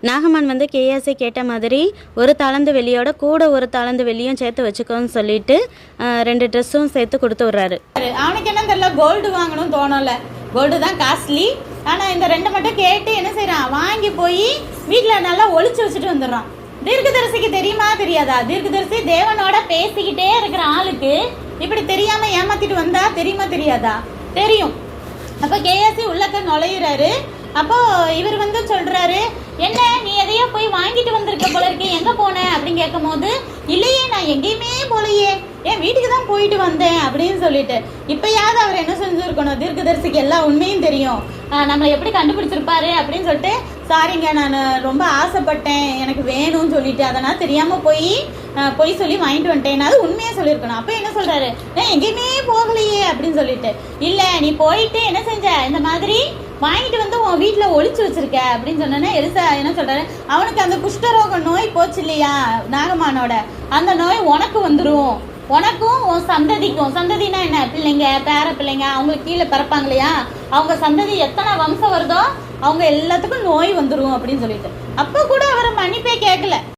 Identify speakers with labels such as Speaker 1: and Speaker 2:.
Speaker 1: நாகம்மான் வந்து கேஎஸ்ஐ கேட்ட மாதிரி ஒரு தாளந்து வெள்ளியோட கூட ஒரு தாளந்து வெள்ளியும் சேர்த்து வச்சுக்கோன்னு சொல்லிட்டு 2 ட்ரெஸ்ஸும் சேர்த்து கொடுத்து விட்றாரு.
Speaker 2: அவனுக்கு என்ன தெரியல, கோல்டு வாங்கணும் தோணலை, கோல்டு தான் காஸ்ட்லி. ஆனால் இந்த 2 மட்டும் கேட்டு என்ன செய்கிறான், வாங்கி போய் வீட்டில் நல்லா ஒளிச்சு வச்சுட்டு வந்துடுறான். தீர்க்கதரிசிக்கு தெரியுமா தெரியாதா? தீர்க்கதரிசி தேவனோட பேசிக்கிட்டே இருக்கிற ஆளுக்கு இப்படி தெரியாம ஏமாத்திட்டு வந்தா தெரியுமா தெரியாதா? தெரியும். அப்ப கேஎஸ்சி உள்ளக்க நுழையிறாரு. அப்போ இவர் வந்து சொல்றாரு, என்ன நீ எதையோ போய் வாங்கிட்டு வந்திருக்க போல இருக்கு, எங்க போன அப்படின்னு கேட்கும் போது, இல்லையே நான் எங்கேயுமே போலையே, என் வீட்டுக்கு தான் போயிட்டு வந்தேன் அப்படின்னு சொல்லிட்டு. இப்பயாவது அவர் என்ன செஞ்சிருக்கணும், தீர்க்கதரிசிக்கு எல்லா உண்மையும் தெரியும், நம்மளை எப்படி கண்டுபிடிச்சிருப்பாரு அப்படின்னு சொல்லிட்டு, சாரிங்க நான் ரொம்ப ஆசைப்பட்டேன், எனக்கு வேணும்னு சொல்லிட்டு அதனால் தெரியாமல் பொய் சொல்லி வாங்கிட்டு வந்துட்டேன், அது உண்மையாக சொல்லியிருக்கணும். அப்போ என்ன சொல்கிறாரு, நான் எங்கேயுமே போகலையே அப்படின்னு சொல்லிட்டு. இல்லை நீ போயிட்டு என்ன செஞ்ச, இந்த மாதிரி வாங்கிட்டு வந்து உன் வீட்டில் ஒளிச்சு வச்சிருக்க அப்படின்னு சொன்னோன்னே எலிசா என்ன சொல்கிறாரு, அவனுக்கு அந்த குஷ்டரோக நோய் போச்சு இல்லையா நாகமானோட, அந்த நோய் உனக்கு வந்துடும், உனக்கும் உன் சந்ததிக்கும். சந்ததினா என்ன, பிள்ளைங்க பேர பிள்ளைங்க அவங்களுக்கு கீழே பிறப்பாங்க இல்லையா, அவங்க சந்ததி எத்தனை வம்சம் வருதோ அவங்க எல்லாத்துக்கும் நோய் வந்துடும் அப்படின்னு சொல்லிட்டு. அப்போ கூட அவரை மன்னிப்பே கேட்கல.